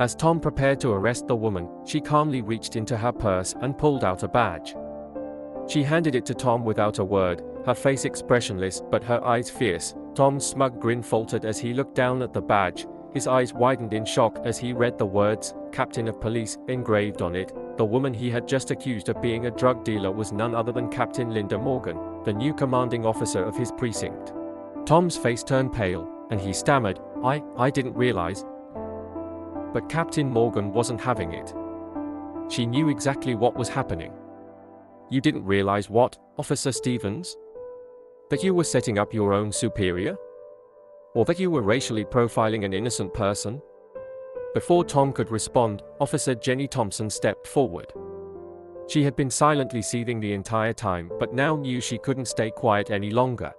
As Tom prepared to arrest the woman, she calmly reached into her purse and pulled out a badge. She handed it to Tom without a word, her face expressionless but her eyes fierce. Tom's smug grin faltered as he looked down at the badge. His eyes widened in shock as he read the words, Captain of Police, engraved on it. The woman he had just accused of being a drug dealer was none other than Captain Linda Morgan, the new commanding officer of his precinct. Tom's face turned pale, and he stammered, I didn't realize. But Captain Morgan wasn't having it. She knew exactly what was happening. You didn't realize what, Officer Stevens? That you were setting up your own superior? Or that you were racially profiling an innocent person? Before Tom could respond, Officer Jenny Thompson stepped forward. She had been silently seething the entire time, but now knew she couldn't stay quiet any longer.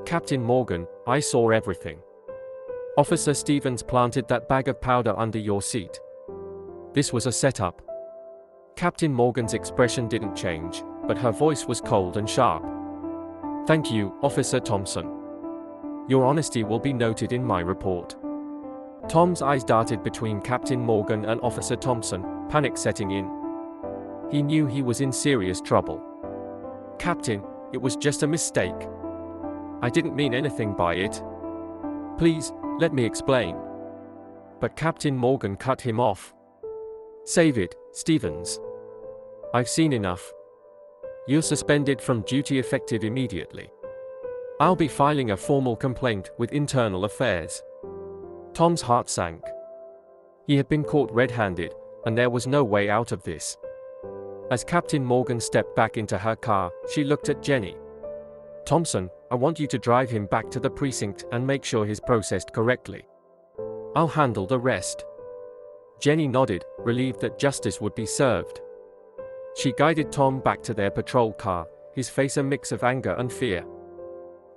Captain Morgan, I saw everything. Officer Stevens planted that bag of powder under your seat. This was a setup. Captain Morgan's expression didn't change, but her voice was cold and sharp. Thank you, Officer Thompson. Your honesty will be noted in my report. Tom's eyes darted between Captain Morgan and Officer Thompson, panic setting in. He knew he was in serious trouble. Captain, it was just a mistake. I didn't mean anything by it. Please, let me explain. But Captain Morgan cut him off. Save it, Stevens. I've seen enough. You're suspended from duty effective immediately. I'll be filing a formal complaint with Internal Affairs. Tom's heart sank. He had been caught red-handed, and there was no way out of this. As Captain Morgan stepped back into her car, she looked at Jenny. Thompson, I want you to drive him back to the precinct and make sure he's processed correctly. I'll handle the rest. Jenny nodded, relieved that justice would be served. She guided Tom back to their patrol car, his face a mix of anger and fear.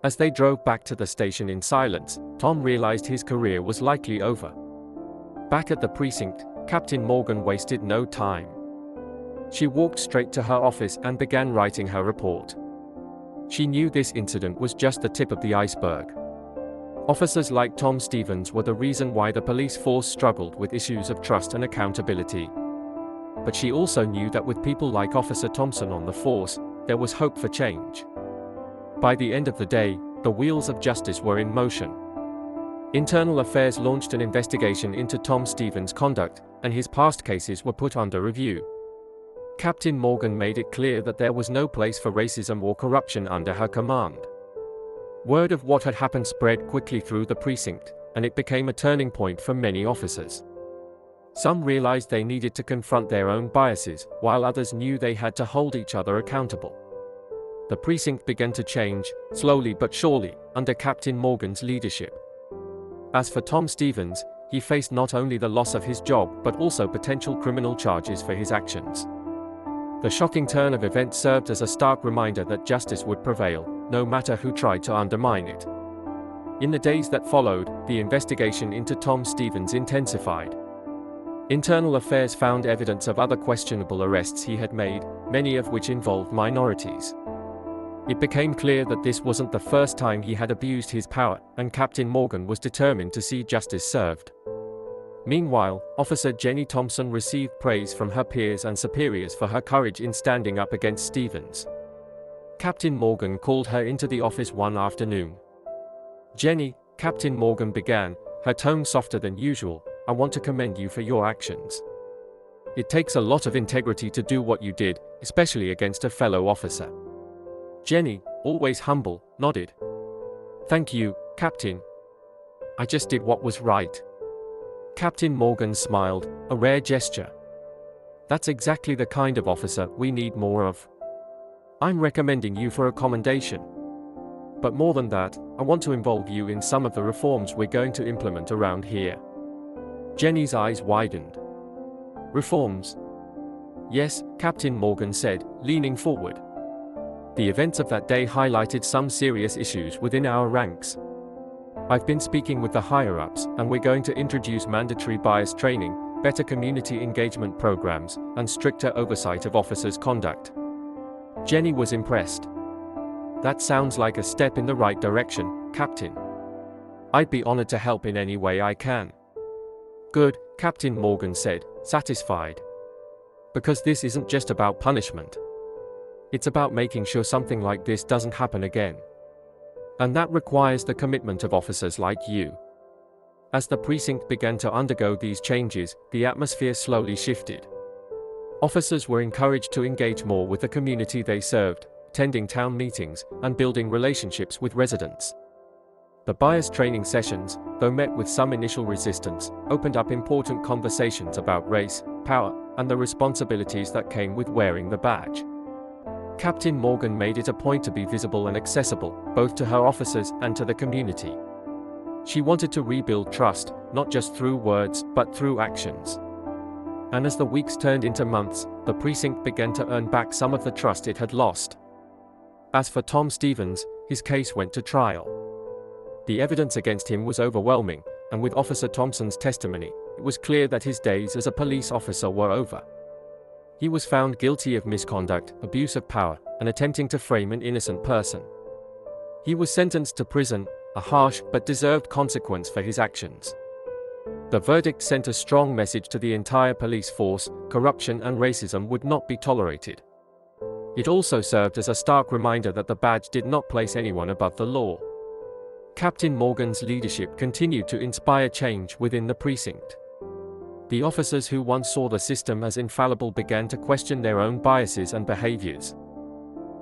As they drove back to the station in silence, Tom realized his career was likely over. Back at the precinct, Captain Morgan wasted no time. She walked straight to her office and began writing her report. She knew this incident was just the tip of the iceberg. Officers like Tom Stevens were the reason why the police force struggled with issues of trust and accountability. But she also knew that with people like Officer Thompson on the force, there was hope for change. By the end of the day, the wheels of justice were in motion. Internal Affairs launched an investigation into Tom Stevens' conduct, and his past cases were put under review. Captain Morgan made it clear that there was no place for racism or corruption under her command. Word of what had happened spread quickly through the precinct, and it became a turning point for many officers. Some realized they needed to confront their own biases, while others knew they had to hold each other accountable. The precinct began to change, slowly but surely, under Captain Morgan's leadership. As for Tom Stevens, he faced not only the loss of his job but also potential criminal charges for his actions. The shocking turn of events served as a stark reminder that justice would prevail, no matter who tried to undermine it. In the days that followed, the investigation into Tom Stevens intensified. Internal Affairs found evidence of other questionable arrests he had made, many of which involved minorities. It became clear that this wasn't the first time he had abused his power, and Captain Morgan was determined to see justice served. Meanwhile, Officer Jenny Thompson received praise from her peers and superiors for her courage in standing up against Stevens. Captain Morgan called her into the office one afternoon. Jenny, Captain Morgan began, her tone softer than usual, I want to commend you for your actions. It takes a lot of integrity to do what you did, especially against a fellow officer. Jenny, always humble, nodded. Thank you, Captain. I just did what was right. Captain Morgan smiled, a rare gesture. That's exactly the kind of officer we need more of. I'm recommending you for a commendation. But more than that, I want to involve you in some of the reforms we're going to implement around here. Jenny's eyes widened. Reforms? Yes, Captain Morgan said, leaning forward. The events of that day highlighted some serious issues within our ranks. I've been speaking with the higher-ups, and we're going to introduce mandatory bias training, better community engagement programs, and stricter oversight of officers' conduct. Jenny was impressed. That sounds like a step in the right direction, Captain. I'd be honored to help in any way I can. Good, Captain Morgan said, satisfied. Because this isn't just about punishment. It's about making sure something like this doesn't happen again. And that requires the commitment of officers like you. As the precinct began to undergo these changes, the atmosphere slowly shifted. Officers were encouraged to engage more with the community they served, attending town meetings, and building relationships with residents. The bias training sessions, though met with some initial resistance, opened up important conversations about race, power, and the responsibilities that came with wearing the badge. Captain Morgan made it a point to be visible and accessible, both to her officers and to the community. She wanted to rebuild trust, not just through words, but through actions. And as the weeks turned into months, the precinct began to earn back some of the trust it had lost. As for Tom Stevens, his case went to trial. The evidence against him was overwhelming, and with Officer Thompson's testimony, it was clear that his days as a police officer were over. He was found guilty of misconduct, abuse of power, and attempting to frame an innocent person. He was sentenced to prison, a harsh but deserved consequence for his actions. The verdict sent a strong message to the entire police force: corruption and racism would not be tolerated. It also served as a stark reminder that the badge did not place anyone above the law. Captain Morgan's leadership continued to inspire change within the precinct. The officers who once saw the system as infallible began to question their own biases and behaviors.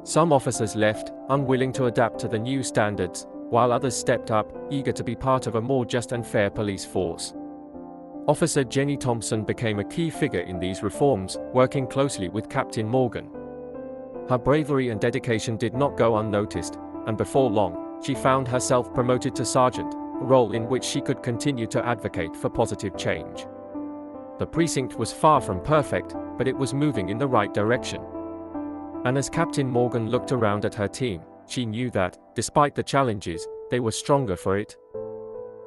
Some officers left, unwilling to adapt to the new standards, while others stepped up, eager to be part of a more just and fair police force. Officer Jenny Thompson became a key figure in these reforms, working closely with Captain Morgan. Her bravery and dedication did not go unnoticed, and before long, she found herself promoted to sergeant, a role in which she could continue to advocate for positive change. The precinct was far from perfect, but it was moving in the right direction. And as Captain Morgan looked around at her team, she knew that, despite the challenges, they were stronger for it.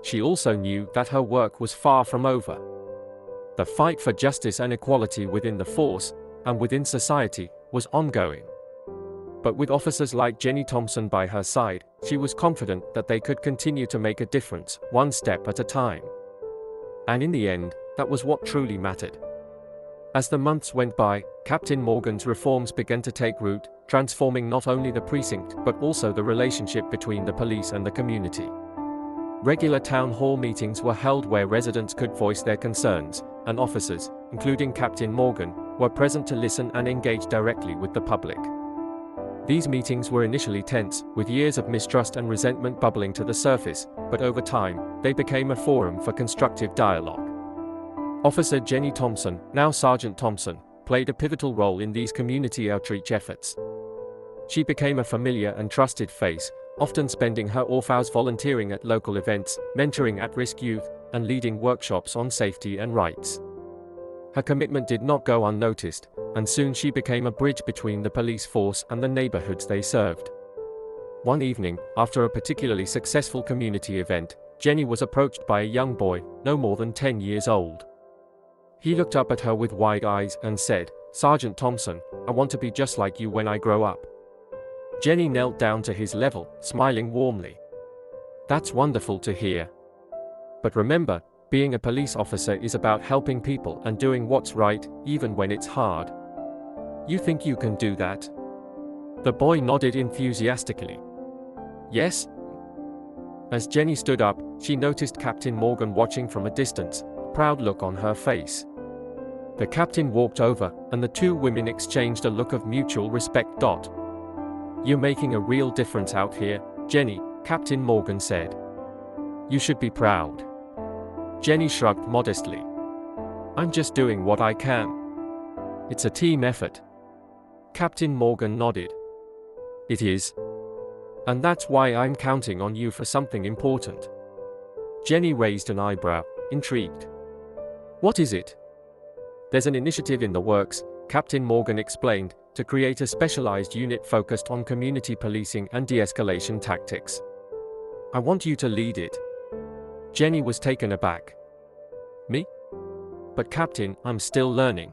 She also knew that her work was far from over. The fight for justice and equality within the force, and within society, was ongoing. But with officers like Jenny Thompson by her side, she was confident that they could continue to make a difference, one step at a time. And in the end, that was what truly mattered. As the months went by, Captain Morgan's reforms began to take root, transforming not only the precinct but also the relationship between the police and the community. Regular town hall meetings were held where residents could voice their concerns, and officers, including Captain Morgan, were present to listen and engage directly with the public. These meetings were initially tense, with years of mistrust and resentment bubbling to the surface, but over time, they became a forum for constructive dialogue. Officer Jenny Thompson, now Sergeant Thompson, played a pivotal role in these community outreach efforts. She became a familiar and trusted face, often spending her off hours volunteering at local events, mentoring at-risk youth, and leading workshops on safety and rights. Her commitment did not go unnoticed, and soon she became a bridge between the police force and the neighborhoods they served. One evening, after a particularly successful community event, Jenny was approached by a young boy, no more than 10 years old. He looked up at her with wide eyes and said, "Sergeant Thompson, I want to be just like you when I grow up." Jenny knelt down to his level, smiling warmly. "That's wonderful to hear. But remember, being a police officer is about helping people and doing what's right, even when it's hard. You think you can do that?" The boy nodded enthusiastically. "Yes." As Jenny stood up, she noticed Captain Morgan watching from a distance, a proud look on her face. The captain walked over, and the two women exchanged a look of mutual respect. "You're making a real difference out here, Jenny," Captain Morgan said. "You should be proud." Jenny shrugged modestly. "I'm just doing what I can. It's a team effort." Captain Morgan nodded. "It is. And that's why I'm counting on you for something important." Jenny raised an eyebrow, intrigued. "What is it?" "There's an initiative in the works," Captain Morgan explained, "to create a specialized unit focused on community policing and de-escalation tactics. I want you to lead it." Jenny was taken aback. "Me? But Captain, I'm still learning."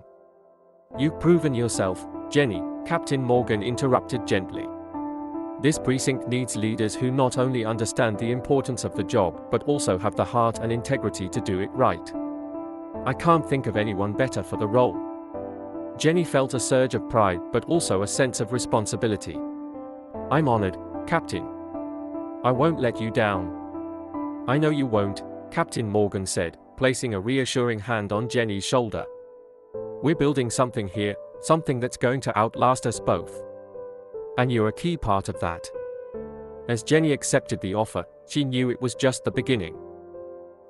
"You've proven yourself, Jenny," Captain Morgan interrupted gently. "This precinct needs leaders who not only understand the importance of the job but also have the heart and integrity to do it right. I can't think of anyone better for the role." Jenny felt a surge of pride but also a sense of responsibility. "I'm honored, Captain. I won't let you down." "I know you won't," Captain Morgan said, placing a reassuring hand on Jenny's shoulder. "We're building something here, something that's going to outlast us both. And you're a key part of that." As Jenny accepted the offer, she knew it was just the beginning.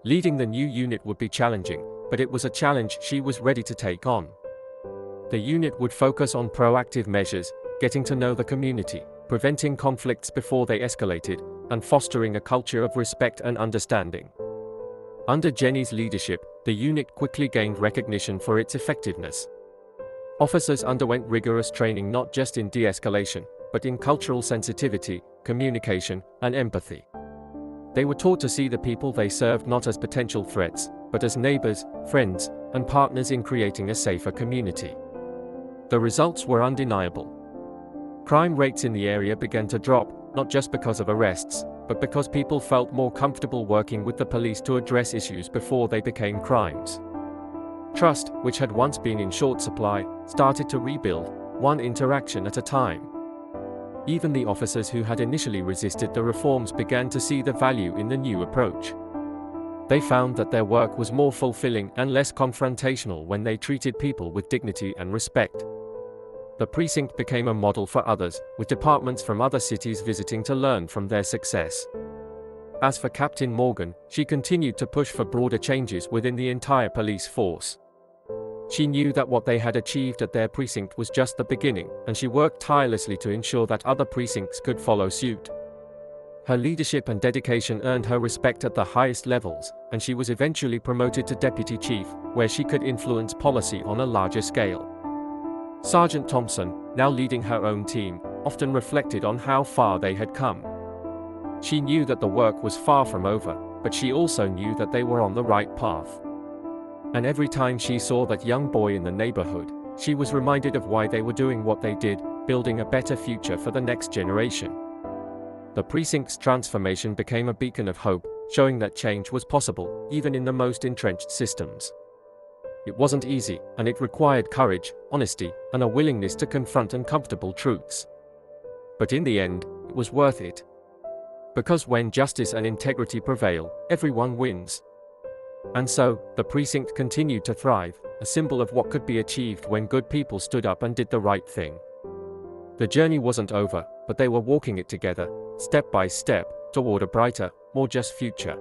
Leading the new unit would be challenging, but it was a challenge she was ready to take on. The unit would focus on proactive measures, getting to know the community, preventing conflicts before they escalated, and fostering a culture of respect and understanding. Under Jenny's leadership, the unit quickly gained recognition for its effectiveness. Officers underwent rigorous training not just in de-escalation, but in cultural sensitivity, communication, and empathy. They were taught to see the people they served not as potential threats, but as neighbors, friends, and partners in creating a safer community. The results were undeniable. Crime rates in the area began to drop, not just because of arrests, but because people felt more comfortable working with the police to address issues before they became crimes. Trust, which had once been in short supply, started to rebuild, one interaction at a time. Even the officers who had initially resisted the reforms began to see the value in the new approach. They found that their work was more fulfilling and less confrontational when they treated people with dignity and respect. The precinct became a model for others, with departments from other cities visiting to learn from their success. As for Captain Morgan, she continued to push for broader changes within the entire police force. She knew that what they had achieved at their precinct was just the beginning, and she worked tirelessly to ensure that other precincts could follow suit. Her leadership and dedication earned her respect at the highest levels, and she was eventually promoted to deputy chief, where she could influence policy on a larger scale. Sergeant Thompson, now leading her own team, often reflected on how far they had come. She knew that the work was far from over, but she also knew that they were on the right path. And every time she saw that young boy in the neighborhood, she was reminded of why they were doing what they did, building a better future for the next generation. The precinct's transformation became a beacon of hope, showing that change was possible, even in the most entrenched systems. It wasn't easy, and it required courage, honesty, and a willingness to confront uncomfortable truths. But in the end, it was worth it. Because when justice and integrity prevail, everyone wins. And so, the precinct continued to thrive, a symbol of what could be achieved when good people stood up and did the right thing. The journey wasn't over, but they were walking it together, step by step, toward a brighter, more just future.